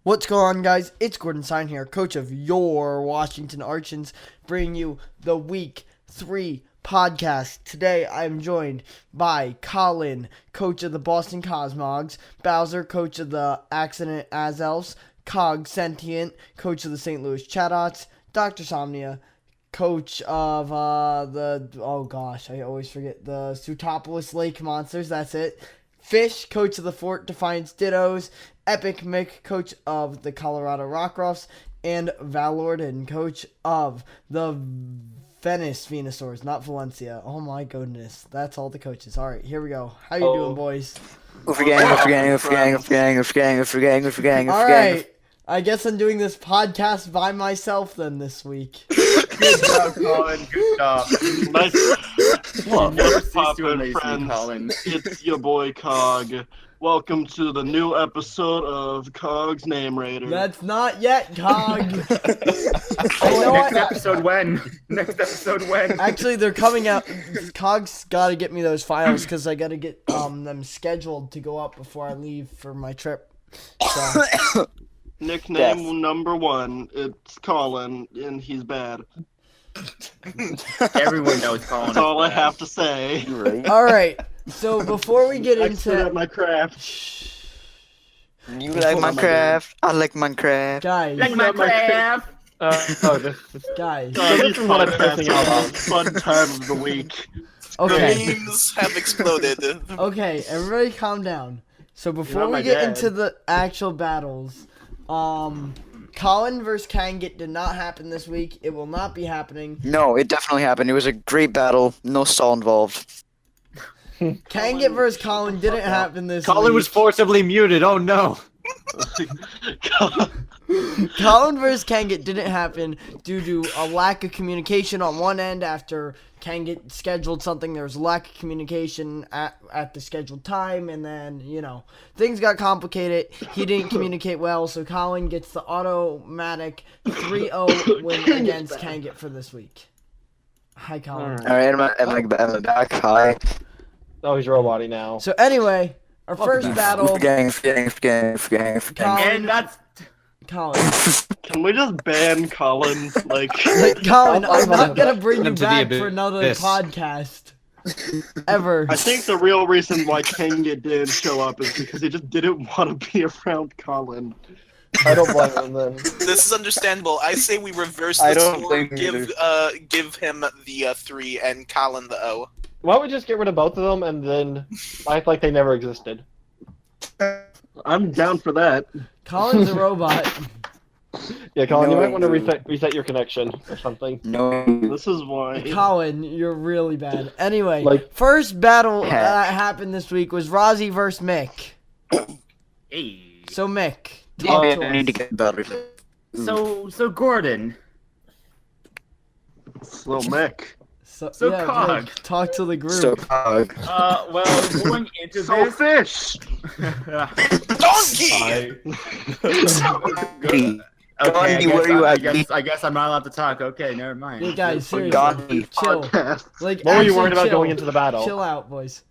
What's going on, guys? It's Sine here, coach of your Washington Archons, bringing you the Week 3 podcast. Today, I'm joined by Collin, coach of the Boston Cosmogs, Bowser, coach of the Accident As Elves, CogSentient, coach of the St. Louis Chatdots, DrSomnia, coach of the Sutopolis Lake Monsters, that's it. Fish, coach of the Fort Defiance Dittos, EpicMic, coach of the Colorado Rockruffs, and Valordin, coach of the Venice Venusaurs, not Valencia. Oh my goodness, that's all the coaches. All right, here we go. How you doing, boys? Oof gang. All right, I guess I'm doing this podcast by myself then this week. Good job, Collin. Good job. What's poppin', friends? It's your boy Cog. Welcome to the new episode of Cog's Name Raider. That's not yet, Cog. Next episode when? Actually, they're coming out. Cog's got to get me those files because I got to get them scheduled to go up before I leave for my trip. So. Nickname number 1, it's Collin, and he's bad. Everyone knows Collin. That's all I have to say. Right. All right. So before we get Expert into at my craft. You like Minecraft? I like Minecraft. guys, Like Minecraft. guys. This is what I'm passing out. Fun time of the week. Okay. Memes have exploded. Okay, everybody calm down. So before not we my get dad. into the actual battles, Collin versus Kanget did not happen this week. It will not be happening. No, it definitely happened. It was a great battle. No stall involved. Kanget versus Collin didn't happen this week. Collin was forcibly muted. Oh no. Collin versus Kanget didn't happen due to a lack of communication on one end. After Kanget scheduled something, there was a lack of communication at the scheduled time, and then, things got complicated. He didn't communicate well, so Collin gets the automatic 3-0 win against Kanget for this week. Hi, Collin. Alright, am I back? Hi. Oh, he's roboting now. So anyway, our first battle, Gang. Collin, And that's Collin. Can we just ban Collin? Collin, I'm not gonna bring you to the back for another abyss. podcast. Ever. I think the real reason why Kanget didn't show up is because he just didn't want to be around Collin. I don't blame him then. This is understandable. I say we reverse I the don't score. blame you Give him the 3 and Collin the O. Why don't we just get rid of both of them and then act like they never existed? I'm down for that. Collin's a robot. Yeah, Collin, you No. might want to reset your connection or something. No. This is why. Collin, you're really bad. Anyway, Like- first battle that happened this week was Rozzy versus Mick. Hey. So Mick, Oh, talk yeah, to I need to us. get better. So Gordon. Slow Mick. So So Cog. Mick, talk to the group. So Cog. Well, going into So this. fish. Donkey! Gandhi, where you at? I guess I'm not allowed to talk. Okay, never mind. Hey guys, seriously, Gandhi. chill. Podcast. Like, What were you actually worried about chill. going into the battle? Chill out, boys.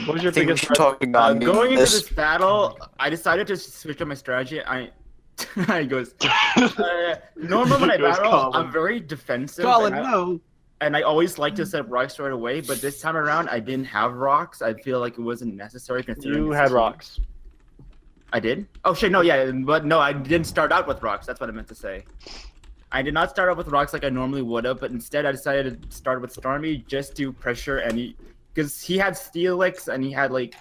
What was your I think we biggest should talk about Going into this. this battle, I decided to switch up my strategy. I goes. Normally when I Goes battle, Collin. I'm very defensive. Collin, and I- no. And I always like to set rocks right away, but this time around I didn't have rocks. I feel like it wasn't necessary considering You this had is- rocks. I did? Oh shit, no, yeah, but no, I didn't start out with rocks. That's what I meant to say. I did not start out with rocks like I normally would have, but instead I decided to start with Stormy just to pressure because he had Steelix and he had like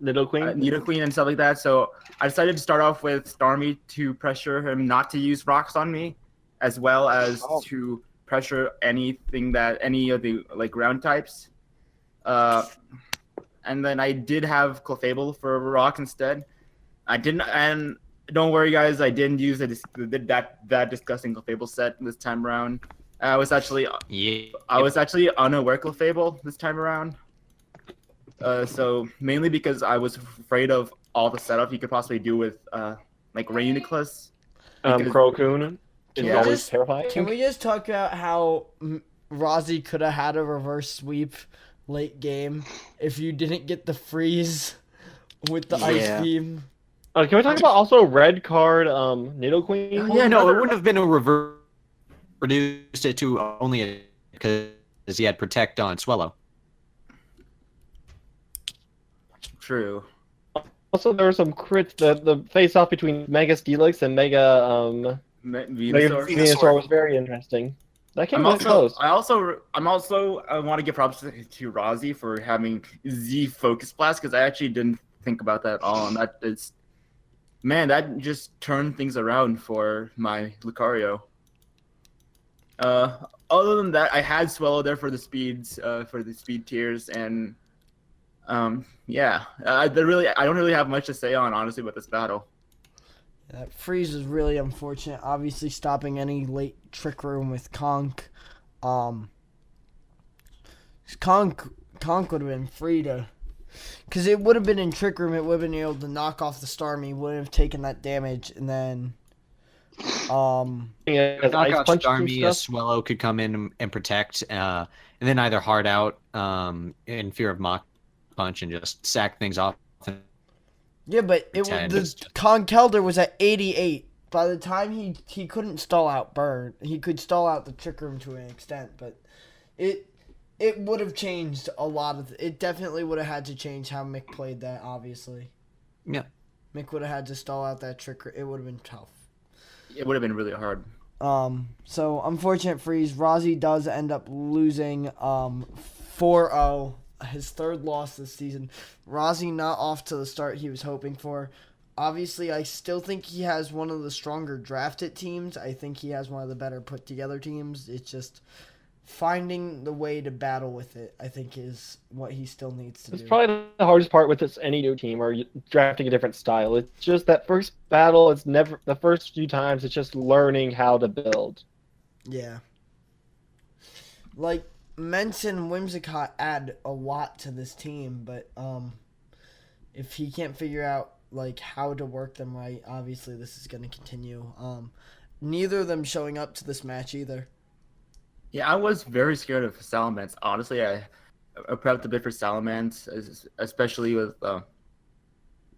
Little Queen? Nidoqueen and stuff like that. So I decided to start off with Stormy to pressure him not to use rocks on me, as well as to pressure any of the like ground types. And then I did have Clefable for rock instead. I didn't, and don't worry guys, I didn't use that disgusting Clefable set this time around. I was actually unaware Clefable this time around. So mainly because I was afraid of all the setup you could possibly do with like Reuniclus. Crocoon is Yeah. always Just- terrifying. Can we just talk about how Rozzy could have had a reverse sweep late game if you didn't get the freeze with the ice Yeah. beam? Can we talk about also red card Nido Queen? Yeah, no, it wouldn't have been a reverse. Reduced it to only because he had protect on Swellow. True. Also, there were some crits. The face-off between Mega Steelix and Mega Venusaur was very interesting. That came really close. I want to give props to Rozzy for having Z Focus Blast because I actually didn't think about that at all, and that just turned things around for my Lucario. Other than that, I had Swellow there for the speeds, for the speed tiers, and I don't really have much to say on honestly about this battle. That freeze was really unfortunate. Obviously, stopping any late Trick Room with Conk. Conk would have been free to, because it would have been in Trick Room. It would have been able to knock off the Starmie. Wouldn't have taken that damage, and then Knock Knock out Starmie, a Swellow could come in and protect, and then either hard out in fear of Mach Punch and just sack things off. yeah, but the Conkeldurr was at 88. By the time he couldn't stall out Burn, he could stall out the Trick Room to an extent, but it would have changed a lot of. It definitely would have had to change how Mick played that. Obviously, Yeah. Mick would have had to stall out that Trick Room. It would have been tough. It would have been really hard. So unfortunate freeze. Rozzy does end up losing 4-0, his third loss this season. Rozzy not off to the start he was hoping for. Obviously, I still think he has one of the stronger drafted teams. I think he has one of the better put together teams. It's just finding the way to battle with it, I think, is what he still needs to do. It's probably the hardest part with any new team or drafting a different style. It's just that first battle. It's never the first few times. It's just learning how to build. Yeah. Like, Mence and Whimsicott add a lot to this team, but if he can't figure out like how to work them right, obviously this is going to continue. Neither of them showing up to this match either. Yeah, I was very scared of Salamence. Honestly, I prepped a bit for Salamence, especially with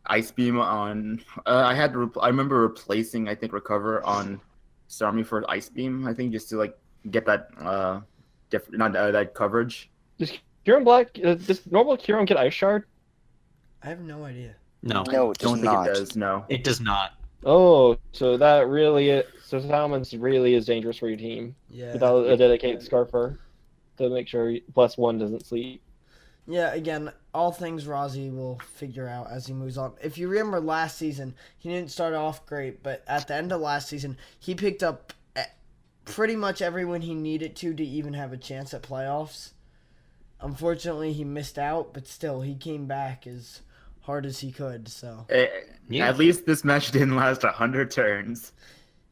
Ice Beam on. I remember replacing, I think, Recover on Starmie for Ice Beam. I think just to like get that that coverage. Does Kyurem Black? Does normal Kyurem get Ice Shard? I have no idea. No, it Don't does think not. it does. No. It does not. Oh, so that really is. So Salamence really is dangerous for your team Yeah. without a dedicated Scarfer to make sure +1 doesn't sleep. Yeah, again, all things Rozzy will figure out as he moves on. If you remember last season, he didn't start off great, but at the end of last season, he picked up pretty much everyone he needed to even have a chance at playoffs. Unfortunately, he missed out, but still, he came back as hard as he could. So At least this match didn't last 100 turns.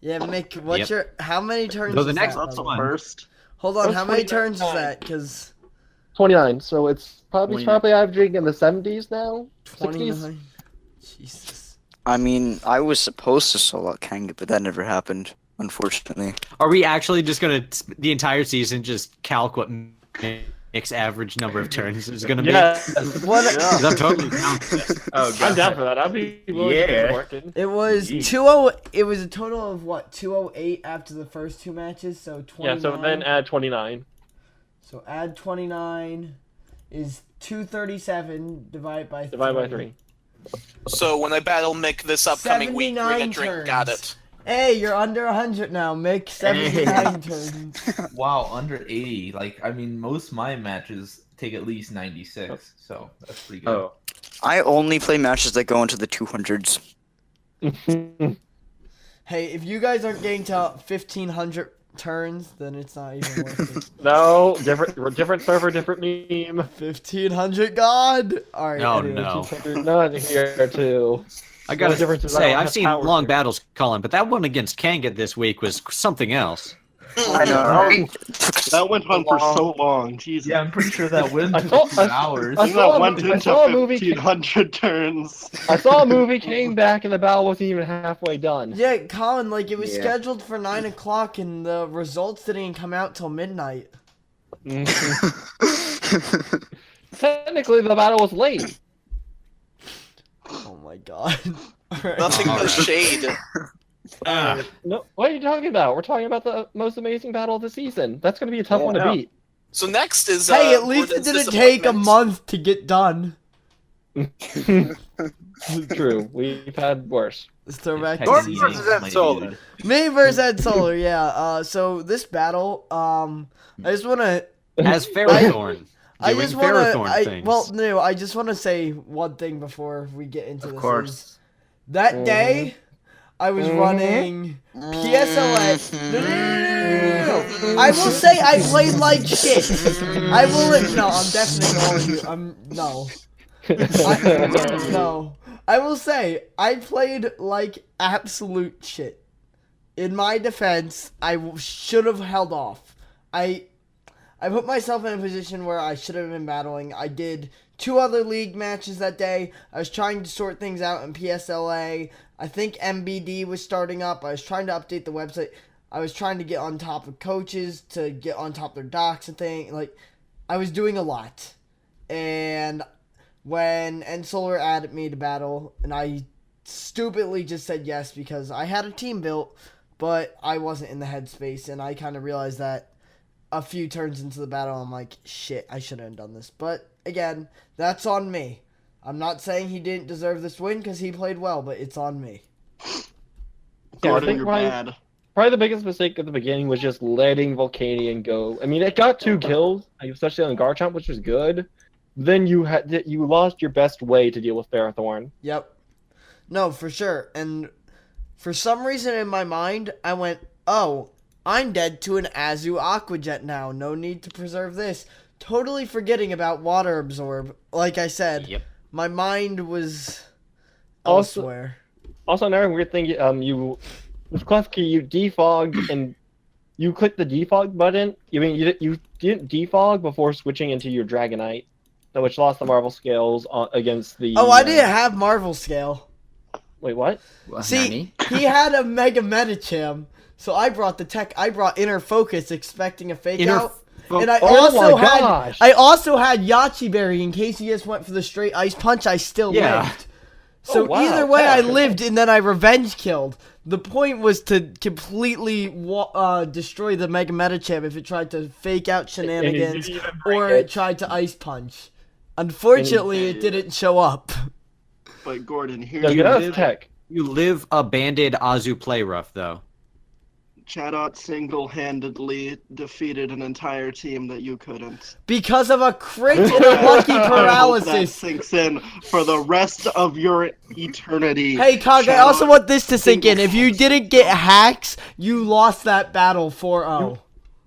yeah, Mick, how many turns? So the is next that, That's by a the way? first. Hold on, That's how many 29 turns is that? Because 29. So it's probably 29. averaging in the 70s now. 60s. 29. Jesus. I mean, I was supposed to solo out Kanga, but that never happened, unfortunately. Are we actually just gonna the entire season just calc what Nick's average number of turns is gonna be? Yeah. What? 'Cause I'm totally down for this. Oh, I'm down for that. I'll be willing to Yeah. keep working. It was Jeez. 20. It was a total of what 208 after the first two matches. So 29. Yeah. So then add 29. So add 29 is 237 divided by 3. Divide by 3. So when I battle Mick this upcoming week, bring a 79 drink. Got turns. it. Hey, you're under 100 now, Mick. 79 turns. Wow, under 80. Like, I mean, most of my matches take at least 96, so that's pretty good. Oh. I only play matches that go into the 200s. Hey, if you guys aren't getting to 1,500 turns, then it's not even worth it. No, different server, different meme. 1,500, God. All right. No, anyway. no. Not here too. I gotta The difference is I say, don't I've have seen power long here. battles, Colin, but that one against Kanga this week was something else. I know, right? That went on for so long. Jesus. Yeah, I'm pretty sure that went I to thought- 2 hours. I That saw- went I into saw a movie- 1,500 turns. I saw a movie, came back, and the battle wasn't even halfway done. Yeah, Colin, like, it was Yeah. scheduled for 9 o'clock, and the results didn't even come out till midnight. Technically, the battle was late. Oh my God. Nothing but shade. No, what are you talking about? We're talking about the most amazing battle of the season. That's going to be a tough one to beat. So next is Hey, at least it Gordon's didn't take a disappointment. month to get done. True, we've had worse. Let's throw back to Gordon season. versus Ed Solar. Me versus Ed Solar, yeah. So this battle, I just want to. As Ferrothorn. I doing just want Ferrothorn to. things. Well, no, I just want to say one thing before we get into Of this. course. That day, I was running PSLS. No. I will say I played like shit. I will. No, I'm definitely going to. No. I will say I played like absolute shit. In my defense, I should have held off. I put myself in a position where I should have been battling. I did 2 other league matches that day. I was trying to sort things out in PSLA. I think MBD was starting up. I was trying to update the website. I was trying to get on top of coaches to get on top of their docs and things. Like, I was doing a lot. And when Ensolar added me to battle, and I stupidly just said yes because I had a team built, but I wasn't in the headspace, and I kind of realized that a few turns into the battle, I'm like, shit, I shouldn't have done this. But, again, that's on me. I'm not saying he didn't deserve this win because he played well, but it's on me. Gordon, think you're probably- bad. Probably the biggest mistake at the beginning was just letting Volcanion go. I mean, it got 2 kills, especially on Garchomp, which was good. Then you lost your best way to deal with Ferrothorn. Yep. No, for sure. And for some reason in my mind, I went, oh, I'm dead to an Azu Aqua Jet now. No need to preserve this. Totally forgetting about Water Absorb. Like I said, Yep. my mind was Also- elsewhere. Also, another weird thing, with Klefki, you defogged and you clicked the defog button. You didn't defog before switching into your Dragonite, which lost the Marvel scales against the. Oh, I didn't have Marvel Scale. Wait, what? See, he had a Mega Medicham, so I brought Inner Focus expecting a fake out. And I Oh my gosh. I also had Yachi Berry in case he just went for the straight Ice Punch. I still lived. So Oh, wow. either way, I Yeah. lived and then I revenge killed. The point was to completely destroy the Mega Medicham if it tried to fake out shenanigans or it tried to Ice Punch. Unfortunately, it didn't show up. But Gordon, No, here's that was the tech. You live a banded Azu play rough, though. Chadot single-handedly defeated an entire team that you couldn't. Because of a crit and a lucky I hope that paralysis. sinks in for the rest of your eternity. Hey, Cog, I Chadot also want this to sink in. If you didn't get hacks, you lost that battle 4-0.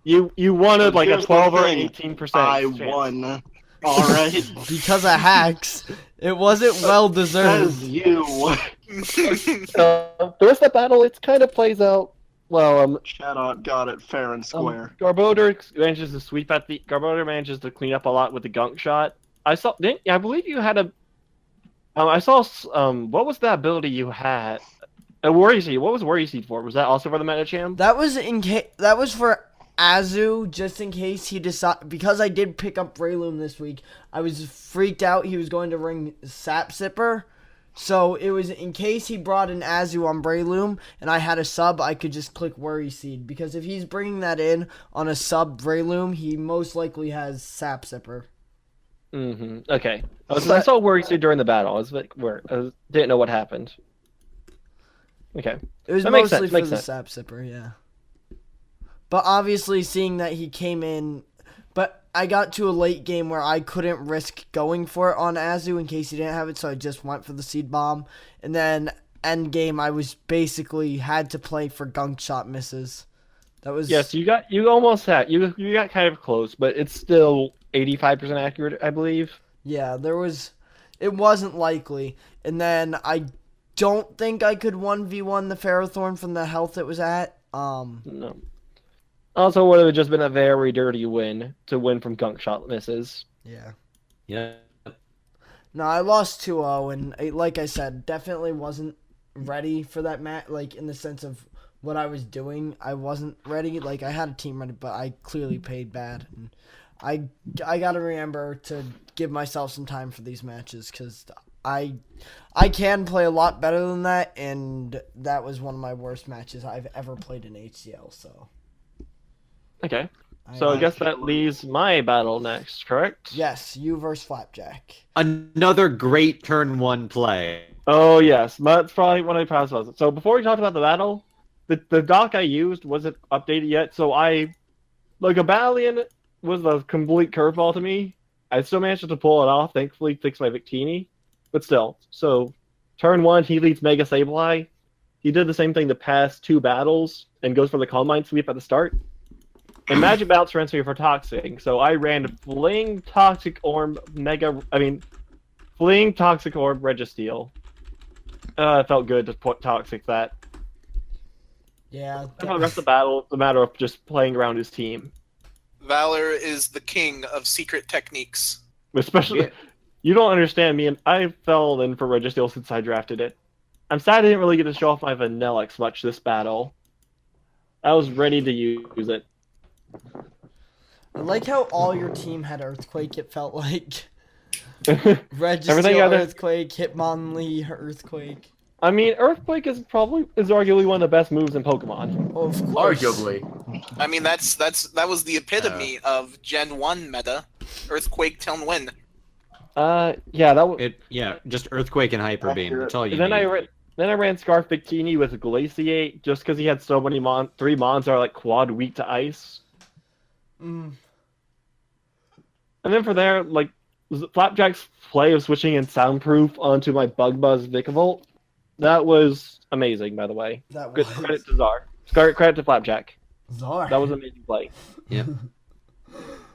You wanted like a Here's the 12 or thing. 18%. I chance. won. Alright? Because of hacks. It wasn't well deserved. Says you. The rest of the battle, it kind of plays out well. Chadot got it fair and square. Garbodor manages to sweep at the. Garbodor manages to clean up a lot with the gunk shot. I believe you had a. I saw. What was that ability you had? A Worry Seed. What was Worry Seed for? Was that also for the Medicham? That was for Azu, just in case he decided. Because I did pick up Breloom this week, I was freaked out he was going to ring Sap Sipper. So it was in case he brought an Azu on Breloom and I had a sub, I could just click Worry Seed. Because if he's bringing that in on a sub Breloom, he most likely has Sap Sipper. Mm-hmm. Okay. I saw Worry Seed during the battle. I was like, didn't know what happened. Okay. It was That makes mostly sense, for makes the sense. Sap Sipper, yeah. But obviously, seeing that he came in, but I got to a late game where I couldn't risk going for it on Azu in case he didn't have it, so I just went for the Seed Bomb. And then end game, I was basically had to play for Gunk Shot misses. That was Yes, you got kind of close, but it's still 85% accurate, I believe. yeah. It wasn't likely, and then I don't think I could 1v1 the Ferrothorn from the health it was at. No. Also, would have just been a very dirty win to win from gunk shot misses. Yeah. Yeah. No, I lost 2-0, and like I said, definitely wasn't ready for that match, like, in the sense of what I was doing. I wasn't ready. Like, I had a team ready, but I clearly played bad. And I got to remember to give myself some time for these matches, because I can play a lot better than that, and that was one of my worst matches I've ever played in HCL. So. Okay. So I guess that leaves my battle next, correct? Yes, you versus Flapjack. Another great turn 1 play. Oh yes, that's probably one of the proudest ones. So before we talked about the battle, the doc I used wasn't updated yet, so the Gabalion was a complete curveball to me. I still managed to pull it off, thankfully fixed my Victini, but still. So turn 1, he leads Mega Sableye. He did the same thing the past 2 battles and goes for the Calm Mind sweep at the start. And Magic Bounce runs me for Toxic, so I ran Fling, Toxic Orb, Fling, Toxic Orb, Registeel. It felt good to put Toxic that. Yeah. For the rest of the battle, it's a matter of just playing around his team. Valor is the king of secret techniques. Especially, you don't understand me, and I fell in for Registeel since I drafted it. I'm sad I didn't really get to show off my Vanillix much this battle. I was ready to use it. I like how all your team had Earthquake, it felt like. Everything Registeel, other- Earthquake, Hitmonlee, Earthquake. I mean, Earthquake is arguably one of the best moves in Pokemon. Oh, of course. Arguably. I mean, that was the epitome of Gen 1 meta. Earthquake till win. Yeah, that was. Just Earthquake and Hyper Beam. That's all you Then need. I ran Scarf Victini with Glaciate just because he had so many 3 mons that are like quad weak to ice. Mm. And then for there, like Flapjack's play of switching in Soundproof onto my Bug Buzz Vikavolt, that was amazing. By the way, That good was. credit to Czar. Credit to Flapjack. Czar. That was an amazing play. Yeah.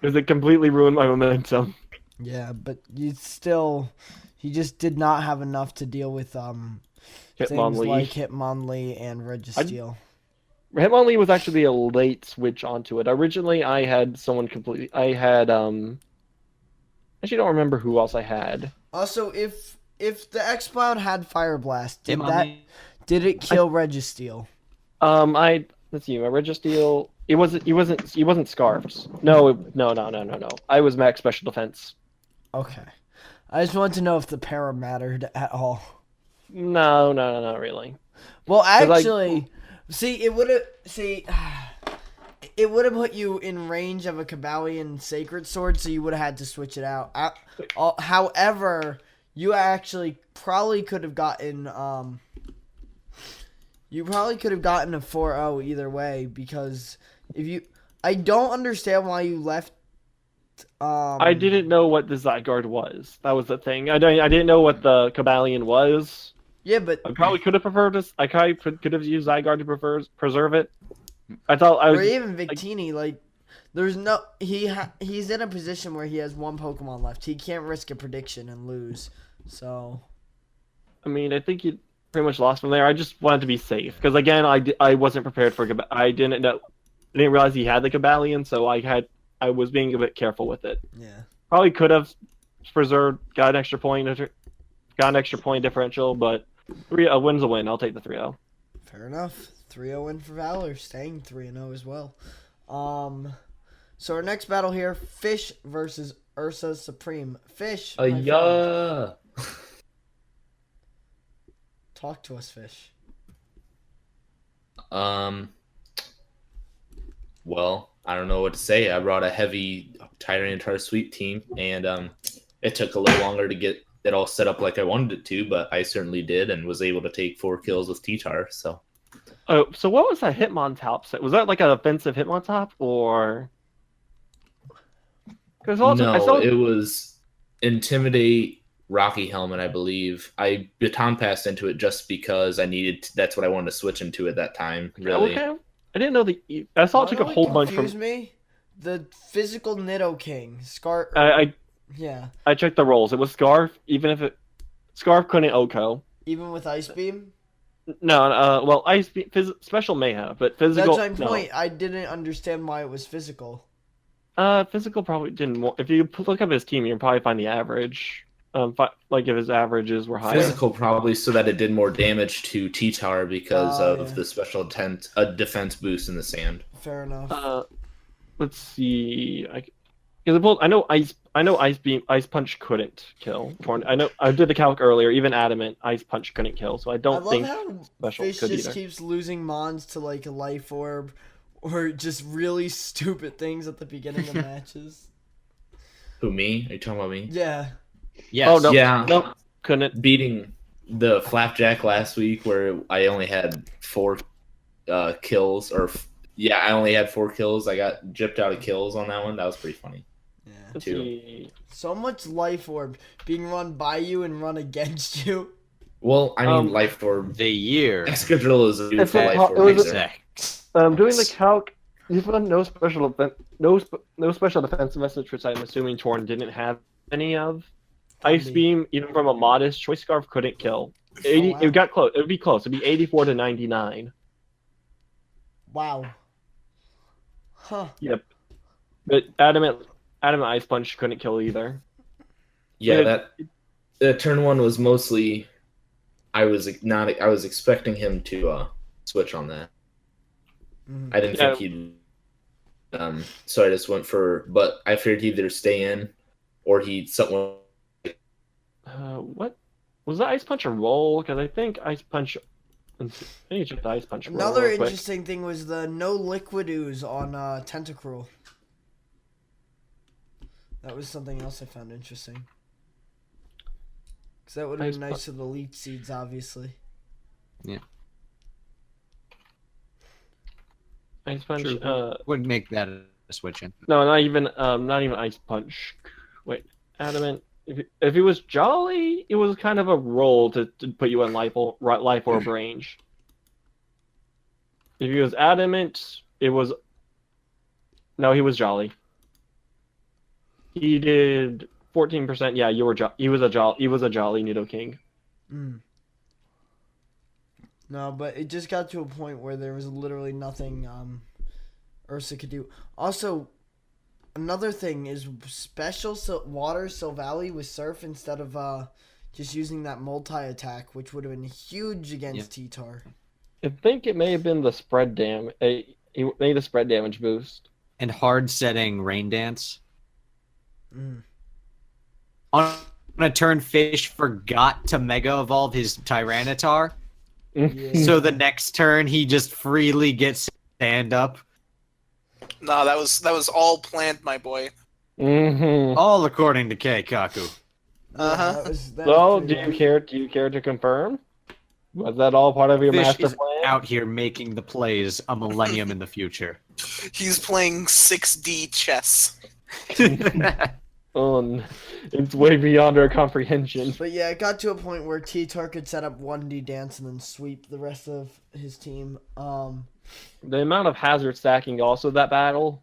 Because it completely ruined my momentum. Yeah, but he just did not have enough to deal with things Hitmonlee. like Hitmonlee and Registeel. Hitmonlee was actually a late switch onto it. Originally, I had actually don't remember who else I had. Also, if the X-Cloud had Fire Blast, did Hitmonlee. it kill Registeel? Let's see, my Registeel. He wasn't Scarfs. No. I was max special defense. Okay. I just wanted to know if the para mattered at all. No, not really. Well, 'Cause, like- actually, it would have put you in range of a Cabalion Sacred Sword, so you would have had to switch it out. However, you actually probably could have gotten a 4-0 either way, because I don't understand why you left. I didn't know what the Zygarde was. That was the thing. I didn't know what the Cabalion was. Yeah, but I probably could have preferred this. I could have used Zygarde to preserve it. I thought I was. or even Victini, there's no he's in a position where he has 1 Pokemon left. He can't risk a prediction and lose. So. I mean, I think he pretty much lost from there. I just wanted to be safe because again, I wasn't prepared for. I didn't realize he had the Cabalion, so I was being a bit careful with it. Yeah. Probably could have preserved, got an extra point differential, but a win's a win. I'll take the 3-0. Fair enough. 3-0 win for Valor, staying 3-0 as well. So our next battle here, Fish versus Ursa Supreme. Fish. my friend. Yeah. Talk to us, Fish. Well, I don't know what to say. I brought a heavy Tyranitar sweep team, and it took a little longer to get it all set up like I wanted it to, but I certainly did and was able to take 4 kills with T-Tar, so. Oh, so what was that Hitmontop set? Was that like an offensive Hitmontop, or? It was Intimidate, Rocky Helmet, I believe. I baton passed into it just because that's what I wanted to switch into at that time, really. Okay. I didn't know I saw it took a whole bunch from. Confuse me. The physical Nidoking Scar. Yeah. I checked the rolls. It was Scarf, Scarf couldn't Oko. Even with Ice Beam. No, well, Ice Beam, Special may have, but physical. That's my point. I didn't understand why it was physical. Physical probably didn't. If you look up his team, you'll probably find the average. Like if his averages were higher. Physical probably so that it did more damage to T-Tar because of the special defense boost in the sand. Fair enough. Let's see. Because I know Ice Beam, Ice Punch couldn't kill Torn. I know I did the calc earlier. Even Adamant, Ice Punch couldn't kill. So I I don't love think how Special Fish could just either. keeps losing Mons to like a Life Orb or just really stupid things at the beginning of matches. Who, me? Are you talking about me? Yeah. Yes. Oh no, Yeah. no, couldn't. Beating the Flapjack last week where I only had 4 kills, I only had 4 kills. I got gypped out of kills on that one. That was pretty funny. Yeah. Let's Two. see. So much Life Orb being run by you and run against you. Well, I mean, Life Orb. The year. Excadrill is a dude It's for a- Life it Orb. was a- either. Sex. Doing the calc, you've done no special no special defensive message, which I'm assuming Torn didn't have any of. Ice Probably. Beam, even from a modest Choice Scarf, couldn't kill. 80. wow. It got close. It would be close. It'd be 84 to 99. Wow. Huh. Yep. But Adamant Ice Punch couldn't kill either. Yeah, that turn 1 was mostly. I was expecting him to switch on that. Mhm. I didn't think he'd. So I just went for. But I figured he'd either stay in, or he'd someone. What was that Ice Punch a roll? Because I think Ice Punch. I need to check the Ice Punch roll Another real quick. interesting thing was the no liquid ooze on Tentacruel. That was something else I found interesting. Because that would have been Ice nice for the leech seeds, obviously. Ice Punch. True. Would make that a switch in. No, not even Ice Punch. Wait, Adamant. If it was Jolly, it was kind of a roll to put you in life orb range. If he was Adamant, it was. No, he was Jolly. He did 14%. Yeah, he was a Jolly Nidoking. Mm. No, but it just got to a point where there was literally nothing Ursa could do. Also, another thing is special water Silvally with Surf instead of just using that multi-attack, which would have been huge against T-Tar. I think it may have been the spread he made a spread damage boost. And hard setting Rain Dance. Mm. On a turn, Fish forgot to Mega Evolve his Tyranitar. Yeah. So the next turn, he just freely gets stand up. No, that was all planned, my boy. Mm-hmm. All according to Keikaku. Uh-huh. That was So, pretty do you care to confirm? Was that all part of your Fish master is plan? out here making the plays a millennium in the future. He's playing 6D chess. It's way beyond our comprehension. But yeah, it got to a point where T-Tar could set up 1D dance and then sweep the rest of his team. The amount of hazard stacking also that battle.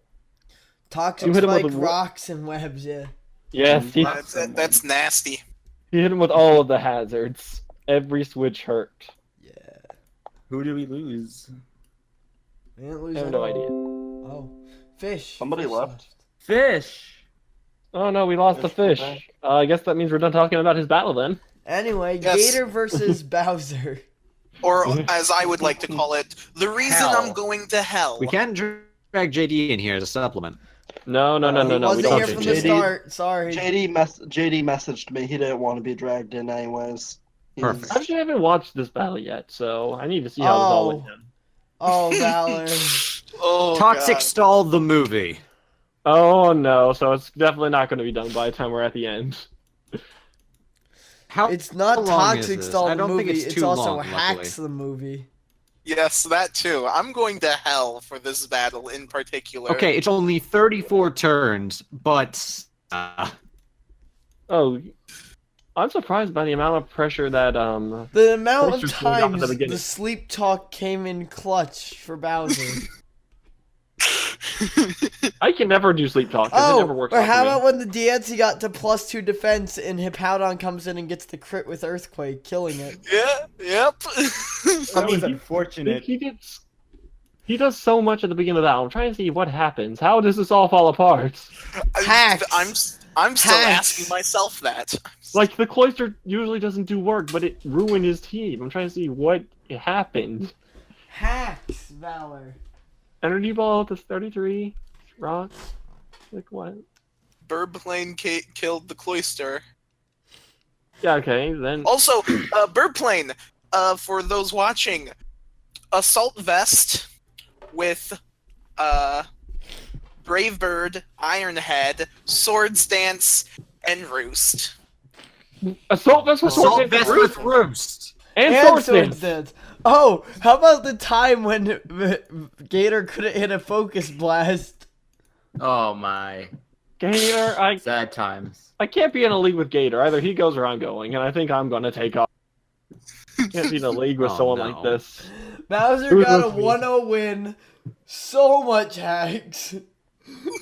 Toxic You hit him with Spike, a rocks, and webs, yeah. Yes, he That's nasty. hit him with all of the hazards. Every switch hurt. Yeah. Who did we lose? We didn't lose I have any- no idea. Oh. Fish. Somebody Fish left. Fish. Oh no, we lost the Fish fish. I guess that means we're done talking about his battle then. Anyway, Yes. Gator versus Bowser. Or, as I would like to call it, the reason Hell. I'm going to hell. We can drag JD in here as a supplement. No. He We wasn't don't here do from JD. the start. Sorry. JD messaged me. He didn't want to be dragged in anyways. He's- Perfect. I actually haven't watched this battle yet, so I need to see how this all went down. Oh, Valor. Oh, Toxic God. stalled the movie. Oh no, so it's definitely not going to be done by the time we're at the end. How It's not how long is Toxic this? Stall I the don't movie. think it's It's too also long, Hacks luckily. the movie. Yes, that too. I'm going to hell for this battle in particular. Okay, it's only 34 turns, but Oh, I'm surprised by the amount of pressure that The amount of First or two, not at the times beginning. the sleep talk came in clutch for Bowser. I can never do sleep talk. 'cause it never Oh, works or out for how me. about when the Diancie got to +2 defense and Hippowdon comes in and gets the crit with Earthquake, killing it. Yeah, yep. That was unfortunate. He does so much at the beginning of that. I'm trying to see what happens. How does this all fall apart? Hacks. I'm still Hacks. asking myself that. Like the cloister usually doesn't do work, but it ruined his team. I'm trying to see what happened. Hacks, Valor. Energy ball to 33 rocks. Like what? Birdplane killed the cloister. Yeah, okay, then. Also, Birdplane, for those watching, Assault Vest with Brave Bird, Ironhead, Swords Dance, and Roost. Assault Vest with Assault Sword Vest Dance with Roost. and And Sword Dance. Dance. Oh, how about the time when Gator couldn't hit a focus blast? Oh my. Gator, Sad times. I can't be in a league with Gator. Either he goes or I'm going, and I think I'm going to take off. Can't be in a league with Oh, someone no. like this. Bowser Who's got a listening? 1-0 win. So much hacks.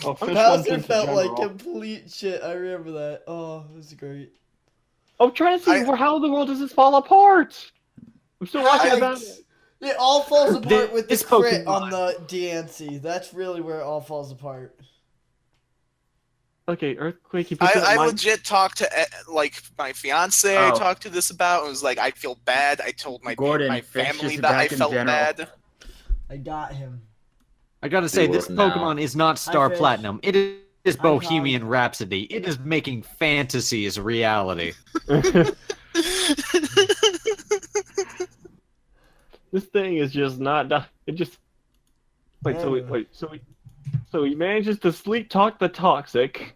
Oh, fish one Bowser team felt in like general. complete shit. I remember that. Oh, it was great. I'm trying to see how in the world does this fall apart. I'm still watching about it. It all falls apart with the This crit Pokemon. on the DNC. That's really where it all falls apart. Okay, Earthquake. You put I legit talked to my fiance. I Oh. talked to this about. It was like I feel bad. I told my Gordon, my Fish family is that I back in felt general. bad. I got him. I gotta say, this will now. Pokemon is not Star Fish. Platinum. It is Hi, Bohemian Rhapsody. It is making fantasies reality. This thing is just not done. It just so he manages to sleep talk the toxic.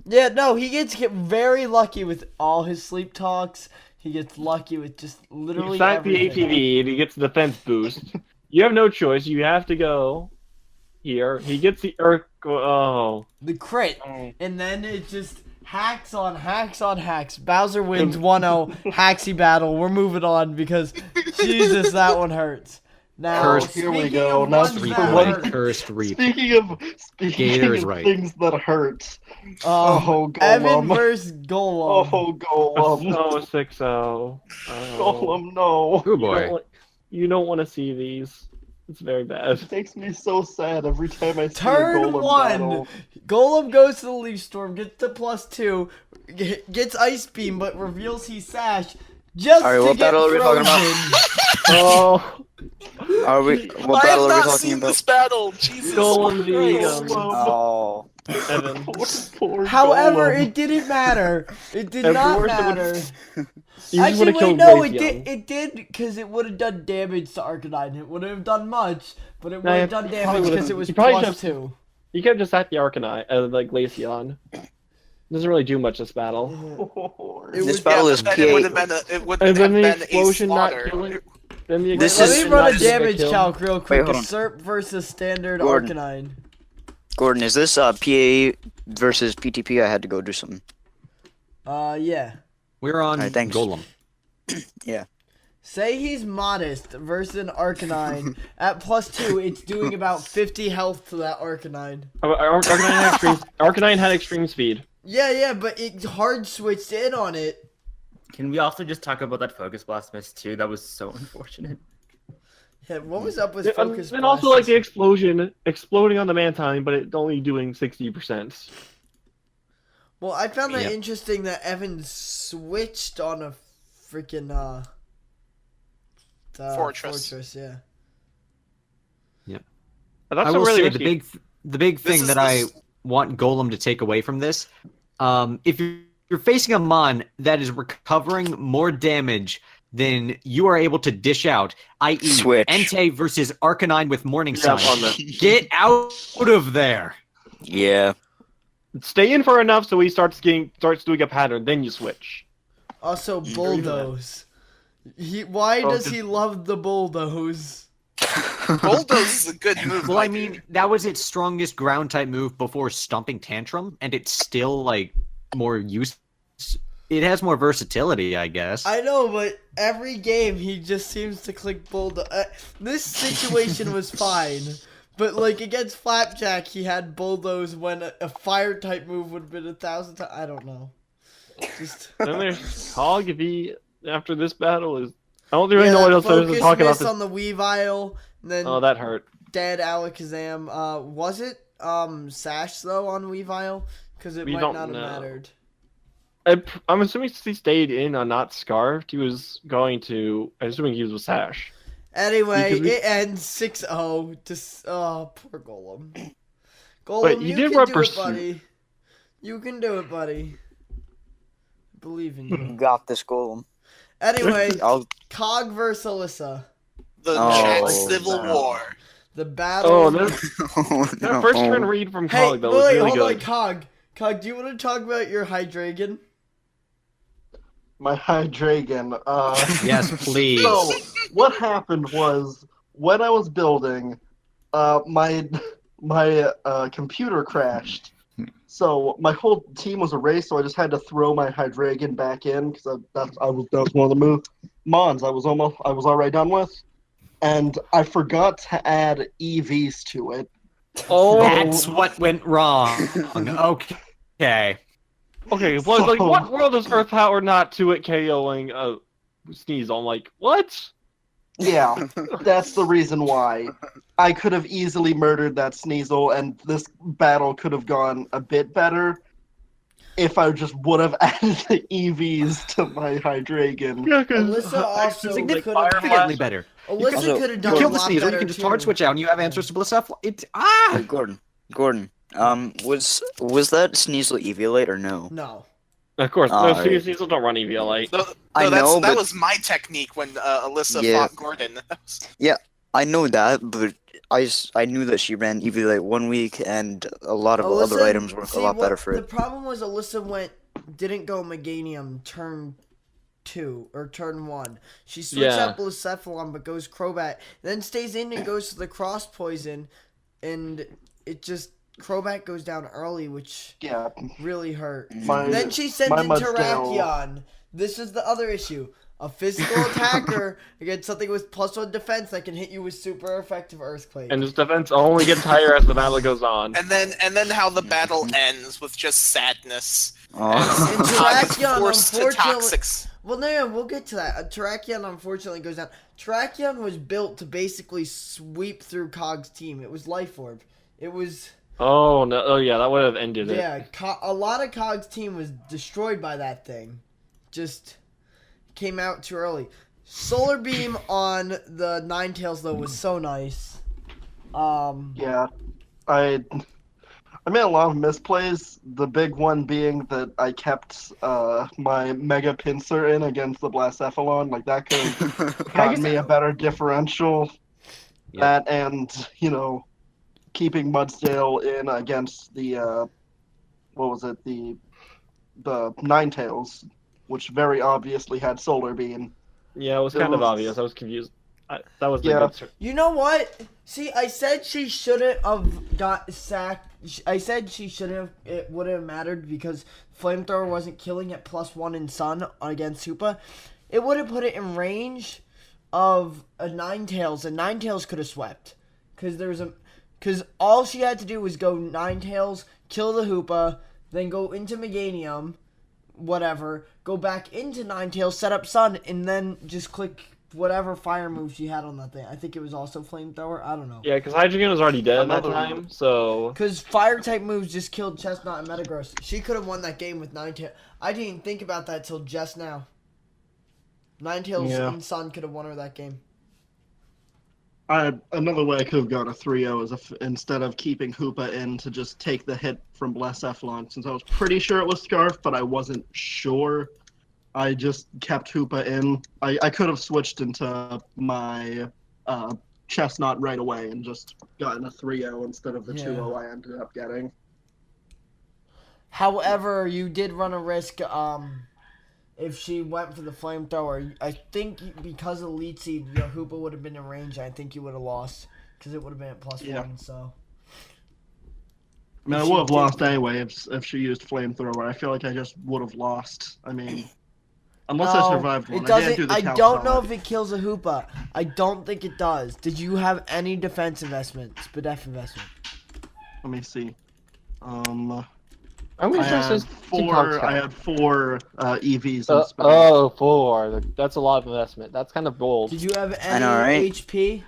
Yeah, no, he gets very lucky with all his sleep talks. He gets lucky with just He literally sacked the everything. ATV and he gets the defense boost. You have no choice. You have to go here. He gets the Earth. Oh. The crit. And then it just hacks on hacks on hacks. Bowser wins 1-0. Haxy battle. We're moving on because, Jesus, that one hurts. Now, Cursed. Here we speaking go. of Now ones for that one- hurt, Cursed Reap. Speaking Gator is of right. things that hurt. Oh, Evan Golem. versus Golem. Oh, Golem. Oh, 6-0. Oh. Golem, no. Oh boy. You don't want to see these. It's very bad. It makes me so sad every time I see a Turn Golem 1. battle. Golem goes to the Leaf Storm, gets to +2, gets Ice Beam, but reveals he's Sash just Alright, to what get battle are we talking about? frozen. Oh, Are we? What I have battle are we not talking seen about? this battle. Jesus Golem Christ. the Oh, Evan. Poor However, Golem. it didn't matter. It did At not worst, it would- matter. You just Actually, wanna wait, kill no, Glaceon. it did. It did because it would have done damage to Arcanine. It wouldn't have done much, but it would Nah, have it done probably damage would've- because it was you probably +2. You could have just sacked the Arcanine, like Glaceon. Doesn't really do much this battle. Poor- It this was- battle Yeah, is but then it would PA. have been it would And have then the been a explosion not slaughter. killing. Then the This Let is- me run a explosion not damage kill. calc real quick. hold A on. SERP versus standard Gordon. Arcanine. Gordon, is this PA versus PTP? I had to go do something. Yeah. We're on Alright, thanks. Golem. Say he's modest versus an Arcanine. At +2, it's doing about 50 health to that Arcanine. Arcanine had extreme speed. Yeah, but it hard switched in on it. Can we also just talk about that Focus Blast miss too? That was so unfortunate. Yeah, what was up with And Focus also like the explosion exploding on the Mantine, but it only doing 60%. Well, I found that Yep. interesting that Evan switched on a freaking Fortress. yeah. That's I will really say risky. the big thing is that I want Golem to take away from this, if you're facing a mon that is recovering more damage than you are able to dish out, i.e. Switch. Entei versus Arcanine with Morning Yeah, Sun, on the- get out of there. Yeah. Stay in for enough so he starts doing a pattern, then you switch. Also, bulldoze. Why Oh, does just- he love the bulldoze? Bulldoze is a good move. Well, I my mean, dude. that was its strongest ground type move before Stomping Tantrum, and it's still like more use. It has more versatility, I guess. I know, but every game he just seems to click bulldoze. This situation was fine, but like against Flapjack, he had bulldoze when a fire type move would have been 1,000 times. I don't know. Just Then there's Cog if he after this battle is. I don't really know what else there is to focus talk about. miss This. on the Weavile, and then Oh, that hurt. dead Alakazam. Was it Sash though on Weavile? Because it We might don't not have know. mattered. I'm assuming he stayed in on not scarfed. He was going to. I'm assuming he was with Sash. Anyway, Because we- it ends 6-0. Just poor Golem. Golem, Wait, you you did can run do it, pursuit. buddy. You can do it, buddy. Believe in You you. got this, Golem. Anyway, I'll. Cog versus Alyssa. The Oh, chat civil no. war. The battle. Oh, this Oh, that first turn read from Hey, Collin, that was wait, really hold on, good. Cog. Cog, do you want to talk about your Hydreigon? My Hydreigon. Yes, please. So what happened was when I was building, my computer crashed. So my whole team was erased. So I just had to throw my Hydreigon back in because that was one of the mons I was already done with, and I forgot to add EVs to it. Oh, That's what went wrong. Okay. okay. Well, like, what world is Earth Power not to it KOing Sneasel? I'm like, what? Yeah, that's the reason why. I could have easily murdered that Sneasel, and this battle could have gone a bit better if I just would have added the EVs to my Hydreigon. Yeah, 'cause Alyssa also could have. Significantly better. Alyssa Also, could have You done kill a the lot Sneasel, better you can just hard too. switch out, and you have answers to Blissef. Hey, Gordon. Was that Sneasel Eviolite or no? No. Of course, no, Alright. Sneasel don't run EVLite. No, I that know, but was my technique when Alyssa Yeah. fought Gordon. I know that, but I knew that she ran Eviolite 1 week, and a lot of other items work a lot better for The it. problem was Alyssa didn't go Meganium turn 2 or turn 1. She switched Yeah. out Blacephalon but goes Crobat, then stays in and goes to the cross poison, and it just Crobat goes down early, which Yeah, really hurt. my, Then she sends my in Mudsdale- Terrakion. This is the other issue. A physical attacker against something with +1 defense that can hit you with super effective Earthquake. And his defense only gets higher as the battle goes on. And then how the battle ends with just sadness. Oh. And Cog is Terrakion, forced to unfortunately- toxics. Well, no, we'll get to that. Terrakion unfortunately goes down. Terrakion was built to basically sweep through Cog's team. It was Life Orb. It was, Oh no! Oh yeah, that would have ended it. yeah, a lot of Cog's team was destroyed by that thing. Just came out too early. Solar Beam on the Ninetales, though, was so nice. Yeah, I made a lot of misplays. The big one being that I kept my Mega Pinsir in against the Blacephalon. Like that could have gotten me a better differential. Yeah. That and keeping Mudsdale in against the what was it, the Ninetales, which very obviously had Solar Beam. Yeah, it was kind of obvious. I was confused. That was the Yeah. good. You know what? See, I said she shouldn't have got sacked. I said she shouldn't have. It wouldn't have mattered because Flamethrower wasn't killing at +1 in Sun against Hoopa. It would have put it in range of a Ninetales, and Ninetales could have swept. Because all she had to do was go Ninetales, kill the Hoopa, then go into Meganium, whatever, go back into Ninetales, set up Sun, and then just click whatever fire move she had on that thing. I think it was also Flamethrower. I don't know. Yeah, because Hydreigon was already dead at that Another time, so Because fire type moves just killed Chestnut and Metagross. She could have won that game with Ninetales. I didn't even think about that till just now. Ninetales Yeah. and Sun could have won her that game. Another way I could have gone a 3-0 is instead of keeping Hoopa in to just take the hit from Blacephalon, since I was pretty sure it was Scarf, but I wasn't sure. I just kept Hoopa in. I could have switched into my Chestnut right away and just gotten a 3-0 instead of the 2-0 I ended up getting. However, you did run a risk if she went for the Flamethrower. I think because of Lead Seed, your Hoopa would have been in range. I think you would have lost because it would have been at +1. So. I mean, I would have lost anyway if she used Flamethrower. I feel like I just would have lost. I mean, unless I survived one. It doesn't. I didn't do the I count don't know solid. if it kills a Hoopa. I don't think it does. Did you have any defense investments? Spadef investment? Let me see. I'm gonna I just had says four EVs in Spadef. Oh, 4. That's a lot of investment. That's kind of bold. Did you have I any know, right? HP?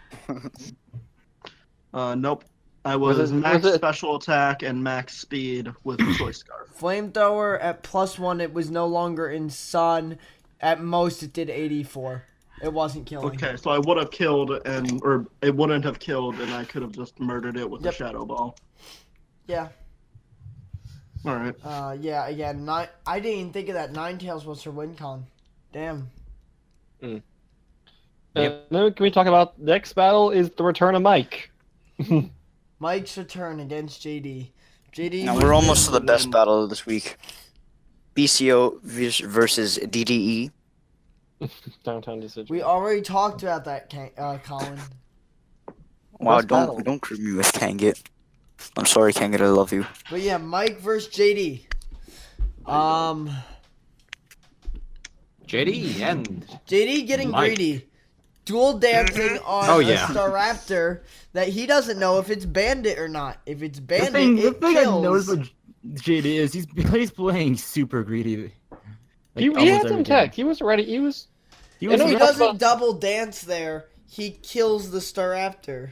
Nope. I was Was it- max was it- special attack and max speed with the Choice Scarf. Flamethrower at +1. It was no longer in Sun. At most, it did 84. It wasn't killing. Okay, so I would have killed or it wouldn't have killed, and I could have just murdered it with Yep. the Shadow Ball. Yeah. All right. Yeah, again, I didn't even think of that. Ninetales was her win con. Damn. Yep. Yep. Then can we talk about next battle is the return of Mike. Mike's return against JD. JD. Now was we're almost to in- the best battle of this week. BCO versus DDE. Downtown decision. We already talked about that, Collin. Wow, Best battle. don't group me with Kanget. I'm sorry, Kanget, I love you. But yeah, Mike versus JD. JD and JD getting Mike. greedy. Dual dancing on Oh, a yeah. Staraptor that he doesn't know if it's bandit or not. If it's The bandit, thing it I kills. noticed with JD is he's playing super greedy. he almost had some every tech. game. He was ready. He was. He If was he we doesn't talked about- double dance there, he kills the Staraptor.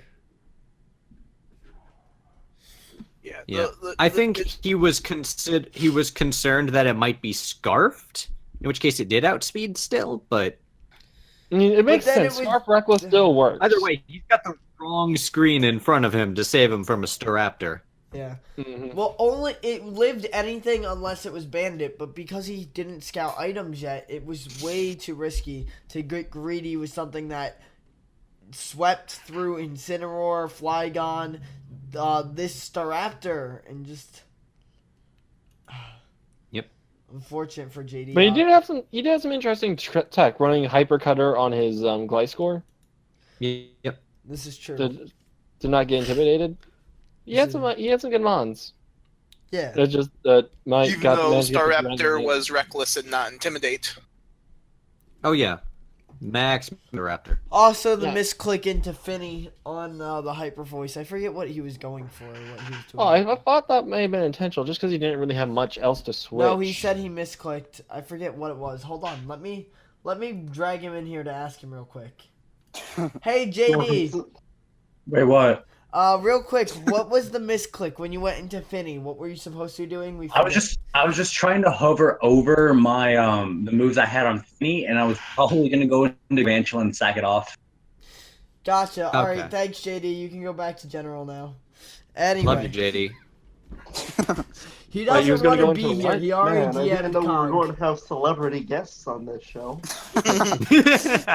Yeah. Yeah. I think he was concerned that it might be scarfed, in which case it did outspeed still, but I mean, it makes then it sense. would- Scarf Reckless still works. either way, he's got the wrong screen in front of him to save him from a Staraptor. Yeah. Mhm. Well, only it lived anything unless it was bandit, but because he didn't scout items yet, it was way too risky to get greedy with something that swept through Incineroar, Flygon, this Staraptor, and just. Yep. Unfortunate for JD. But he did have some interesting tech running Hyper Cutter on his Gliscor Yep. This is true. to not get intimidated. He had some good mons. Yeah. It's just Mike Even got though managed to get the Staraptor random- was reckless and not intimidate. Oh yeah. Max Raptor. Also, the Yeah. misclick into Finny on the hyper voice. I forget what he was going for. What he was doing. Oh, I thought that may have been intentional, just because he didn't really have much else to switch. No, he said he misclicked. I forget what it was. Hold on. Let me drag him in here to ask him real quick. Hey JD. Wait, what? Real quick, what was the misclick when you went into Finny? What were you supposed to be doing? I was just trying to hover over my the moves I had on Finny, and I was probably gonna go into Evangel and sack it off. Gotcha. All right, Okay. thanks JD. You can go back to general now. Anyway, Love you, JD. he Wait, he was doesn't gonna want go to into be the here. what? He already Man, I didn't DM'd know we were going Cog. to have celebrity guests on this show.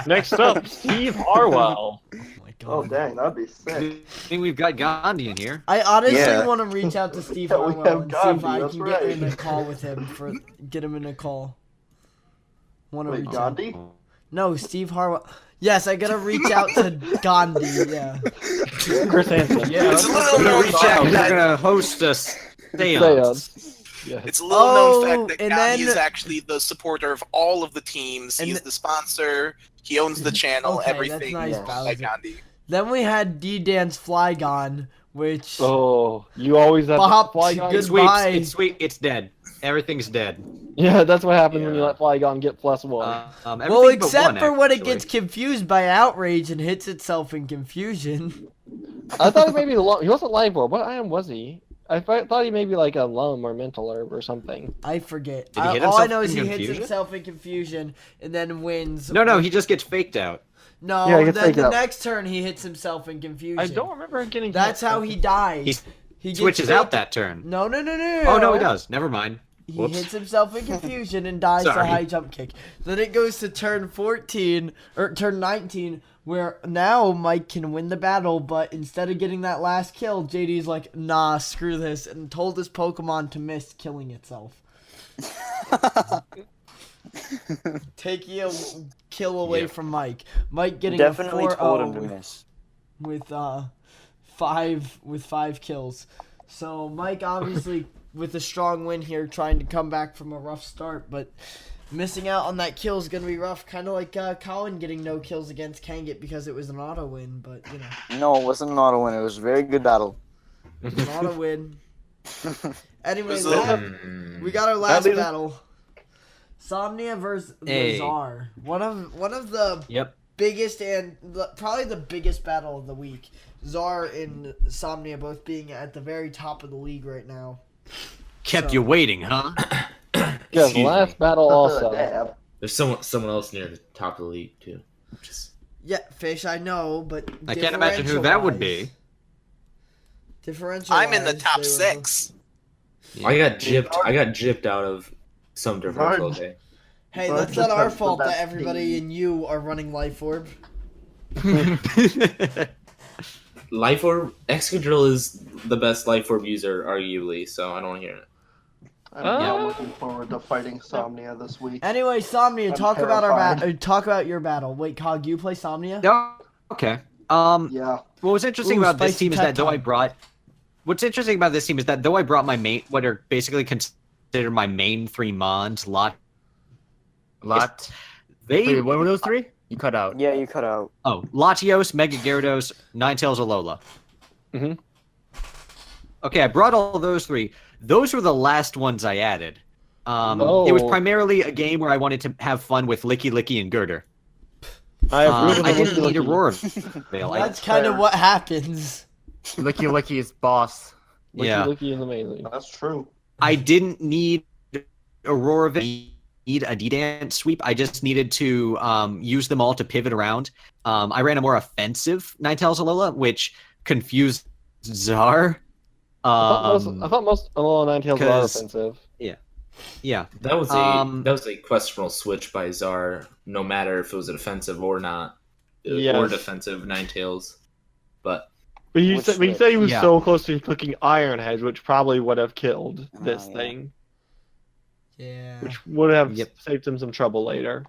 Next up, Steve Harwell. Oh my Oh god. dang, that'd be I sick. think we've got Gandhi in here. I honestly Yeah. want to reach out to Steve Yeah, we Harwell have and see if Gandhi, I that's can get right. in a call with him get him in a call. Want to Wait, reach out? Gandhi? No, Steve Harwell. Yes, I gotta reach out to Gandhi. Yeah. Chris Hansen. Yeah, It's a little we're gonna known reach fact out. We're that- gonna host a seance. Yeah. It's a little known fact that and Gandhi then- is actually the supporter of all of the teams. And He's th- the sponsor. He owns the channel. Okay, everything that's nice, is by Bowser. Gandhi. Then we had D-Dance Flygon, which Oh, you always have Bop, Flygon. good- It's sweet. Goodbye. It's sweet. It's dead. Everything's dead. Yeah, that's what happens when you Yeah. let Flygon get +1. well, Everything but except one, for when it actually. gets confused by outrage and hits itself in confusion. I thought he maybe he wasn't live orb. What item was he? I thought he may be like a lum or mental herb or something. I forget. Did he hit All I himself know is in he hits confusion? himself in confusion and then wins. No, he just gets faked out. No, Yeah, he gets then faked the out. next turn he hits himself in confusion. I don't remember him getting. That's hit. how he dies. He gets Switches out faked- that turn. No. Oh no, he does. Never mind. He Whoops. hits himself in confusion and dies to Sorry. high jump kick. Then it goes to turn 14 or turn 19, where now Mike can win the battle, but instead of getting that last kill, JD's like, nah, screw this, and told his Pokemon to miss killing itself. Taking a kill away Yeah. from Mike. Mike getting Definitely a 4-0 told him to miss. with five kills. So Mike obviously with a strong win here, trying to come back from a rough start, but missing out on that kill is gonna be rough. Kind of like Collin getting no kills against Kanget because it was an auto win, but you know, No, it wasn't an auto win. It was a very good battle. it was an auto win. Anyway, Was we it- have- we got our last leaves- battle. Somnia versus Hey. Lazar. One of the Yep. biggest and probably the biggest battle of the week. Zar and Somnia both being at the very top of the league right now. Kept So- you waiting, huh? Yeah, Excuse me. last battle also. Dab. There's someone else near the top of the league too. Just Yeah, Fish, I know, but I can't imagine who that would be. Differential. I'm in the top 6. Yeah. I got gypped out of some different Hard. clothes. Hey, But that's just not our have the fault that best everybody team. and you are running Life Orb. Life Orb Excadrill is the best Life Orb user, arguably. So I don't hear it. I'm not looking forward to fighting Somnia this week. Anyway, Somnia, I'm talk about terrified. talk about your battle. Wait, Cog, you play Somnia? No, okay. Yeah. What was interesting Ooh, about this spicy team is that though tech I brought my main, what are basically considered my main 3 mons, Lot. They Wait, what were those 3? You cut out. Yeah, you cut out. Latios, Mega Gyarados, Ninetales, Alola. Mhm. Okay, I brought all those 3. Those were the last ones I added. It was Oh. primarily a game where I wanted to have fun with Licky and Girder. I approve of I the didn't need Licky. Aurora Veil. That's kind of what happens. Licky is boss. Yeah. Licky is amazing. That's true. I didn't need Aurora Veil, need a D-Dance sweep. I just needed to use them all to pivot around. I ran a more offensive Ninetales Alola, which confused Czar. I thought most Alola Ninetales are 'cause- offensive. Yeah. That was a questionable switch by Czar, no matter if it was offensive or not, or Yes. defensive Ninetales. But But you Which said switch? he was Yeah. so close to clicking Iron Head, which probably would have killed this yeah. thing, Yeah. which would have Yep. saved him some trouble later.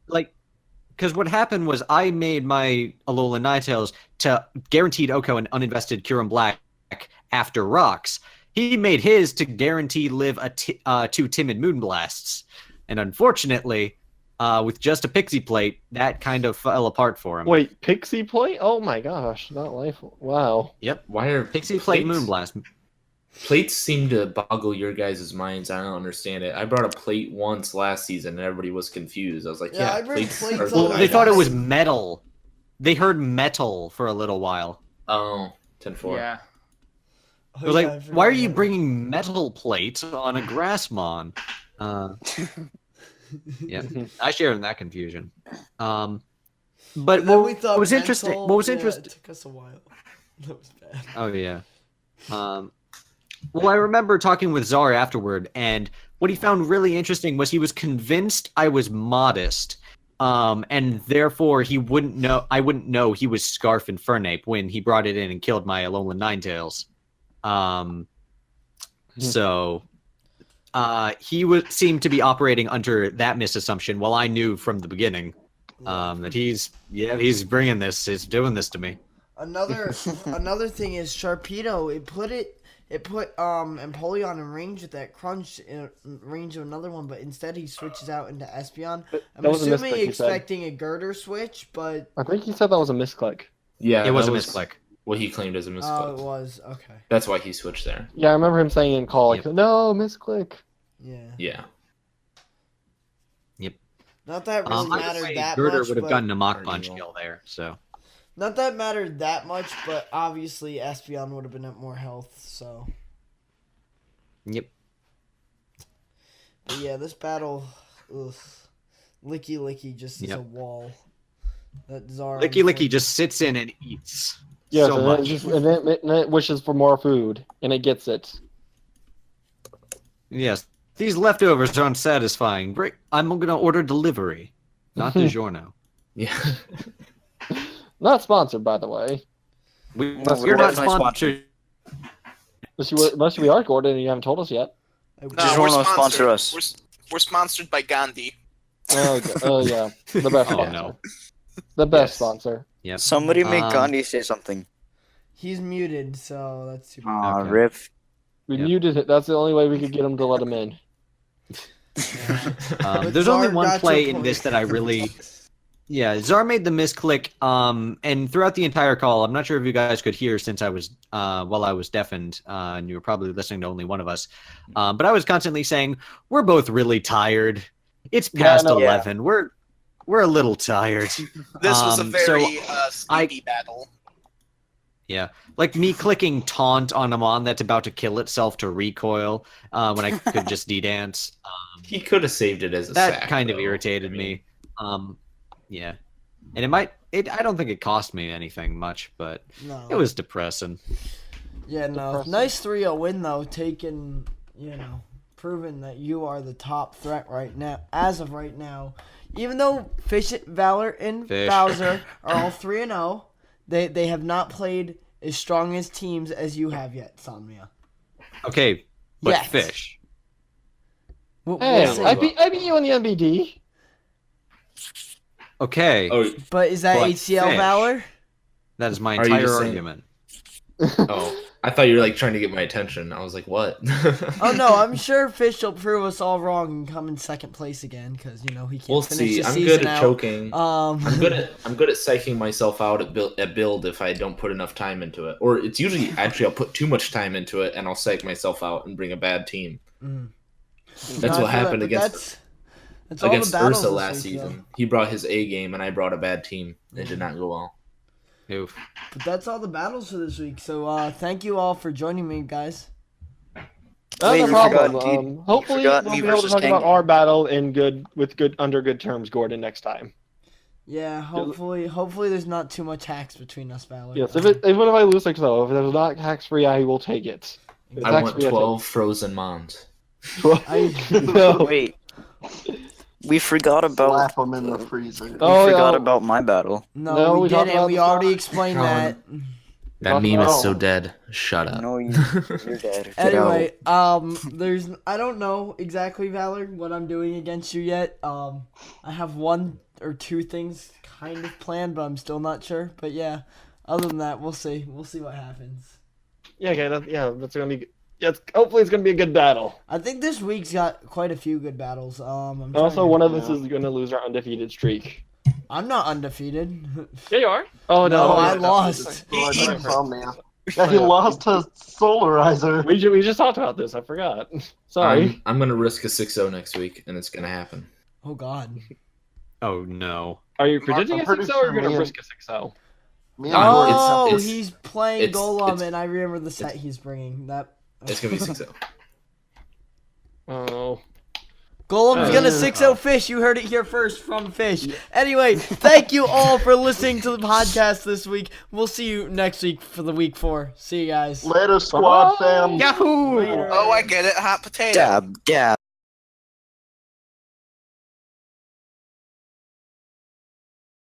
Because what happened was I made my Alola Ninetales to guaranteed Oko an uninvested Kyurem Black after Rocks. He made his to guarantee live 2 Timid Moonblasts. And unfortunately, with just a Pixie Plate, that kind of fell apart for him. Wait, Pixie Plate? Oh my gosh, not life. Wow. Yep. why are Pixie Plate Moonblast. plates seem to boggle your guys' minds? I don't understand it. I brought a plate once last season, and everybody was confused. I was like, Yeah, yeah, I bring plates. plates are all Well, good they thought it items. was metal. They heard metal for a little while. Oh, 10-4. Yeah. They were like, why are you bringing metal plates on a Grassmon? Yeah, I share in that confusion. But And then we what thought was interesting? mental- What was yeah, interesting? It took us a while. That was bad. Oh yeah. Well, I remember talking with Czar afterward, and what he found really interesting was he was convinced I was modest, and therefore he wouldn't know. I wouldn't know he was Scarf Infernape when he brought it in and killed my Alolan Ninetales. So he would seem to be operating under that misassumption, while I knew from the beginning that he's bringing this, he's doing this to me. Another thing is Sharpedo. It put Empoleon in range with that crunch in range of another one, but instead he switches out into Espeon. I'm That was a assuming misclick, he said. expecting a Girder switch, but I think he said that was a misclick. Yeah, It was that a misclick. What he claimed as a oh, misclick. it was okay. That's why he switched there. Yeah, I remember him saying in call, like, Yep. no, misclick. Yeah. Yeah. Not that really Either mattered way, that Girder much. would have but- gotten a Mach Or Punch evil. kill there. So Not that mattered that much, but obviously Espeon would have been at more health. So. yep. But yeah, this battle, ugh. Licky just is Yep. a wall. That Zara. Licky just sits in and eats. Yes, so and, much. and it wishes for more food, and it gets it. Yes, these leftovers aren't satisfying. I'm gonna order delivery, not DiGiorno. Yeah. Not sponsored, by the way. We're we're not definitely sponsored. Unless we are, Gordon, and you haven't told us yet. No, Just we're wanna sponsor sponsored. us. We're sponsored by Gandhi. Oh yeah, the best. Oh sponsor. no. The best Yes. sponsor. Yep. Somebody make Um, Gandhi say something. He's muted, so that's too bad. Aw, Okay. rip. We Yep. muted it. That's the only way we could get him to let him in. But There's only Zar one got play your in point. this that I really. Yeah, Czar made the misclick, and throughout the entire call, I'm not sure if you guys could hear since I was, while I was deafened, and you were probably listening to only one of us, but I was constantly saying, we're both really tired. It's past no, 11. We're a little tired. This was a So very sneaky battle. Yeah, like me clicking taunt on a mon that's about to kill itself to recoil when I could just D-dance. He could have saved it as a That sack, kind of though. irritated I mean, me. Yeah, and I don't think it cost me anything much, but No. it was depressing. Yeah, no. Depressing. Nice 3-0 win, though, taking proven that you are the top threat right now, as of right now. Even though Fish, Valor, and Bowser are all 3-0, they have not played as strong as teams as you have yet, Somnia. Okay, but Yes. Fish. Hey, I beat you in the MBD. Okay, Oh, But is that But HCL Fish. Valor? that is my Are you entire just saying- argument. oh, I thought you were like trying to get my attention. I was like, what? Oh no, I'm sure Fish will prove us all wrong and come in second place again because he can't We'll finish see. the I'm season good at out. choking. I'm I'm good at psyching myself out at build if I don't put enough time into it. Or it's usually actually I'll put too much time into it and I'll psych myself out and bring a bad team. That's what happened against all the against battles Ursa this last week, though. season. He brought his A game and I brought a bad team. It did not go well. Oof. But that's all the battles for this week. So thank you all for joining me, guys. Wait, No you problem. forgot- you Hopefully forgot we'll me be able to versus talk about King. our battle under good terms, Gordon, next time. Yeah, hopefully there's not too much hacks between us, Valor. Yes, even if I lose 6-0, if there's not tax free, I will take it. If it's I want tax-free, 12 frozen mons. No. Wait. We forgot about. Slap them in the freezer. We Oh, forgot yeah. about my battle. No, we we talked didn't. about We the already stock. explained Collin. that. That meme Oh. is so dead. Shut up. No, you're dead. Get Anyway, out. I don't know exactly, Valor, what I'm doing against you yet. I have 1 or 2 things kind of planned, but I'm still not sure. But yeah, other than that, we'll see. We'll see what happens. Yeah, okay, that's gonna be. Yeah, hopefully it's gonna be a good battle. I think this week's got quite a few good battles. Also, one of us is gonna lose our undefeated streak. I'm not undefeated. Yeah, you are. Oh No, no, I yeah, lost. Oh, DrSomnia. Yeah, he lost to Solarizer. We just talked about this. I forgot. Sorry. I'm gonna risk a 6-0 next week, and it's gonna happen. Oh God. Oh no. Are you predicting a I'm pretty 6-0 or are you sure gonna me risk a 6-0? Me and Oh, Gordon- Oh, it's- he's playing it's- Golem, it's- and I remember the set he's bringing. That. It's gonna be 6-0. Oh. Golem's gonna 6-0 Fish. You heard it here first from Fish. Anyway, thank you all for listening to the podcast this week. We'll see you next week for the week 4. See you guys. Later, squad fam. Yahoo! Later. Oh, I get it. Hot potato. Dab, dab.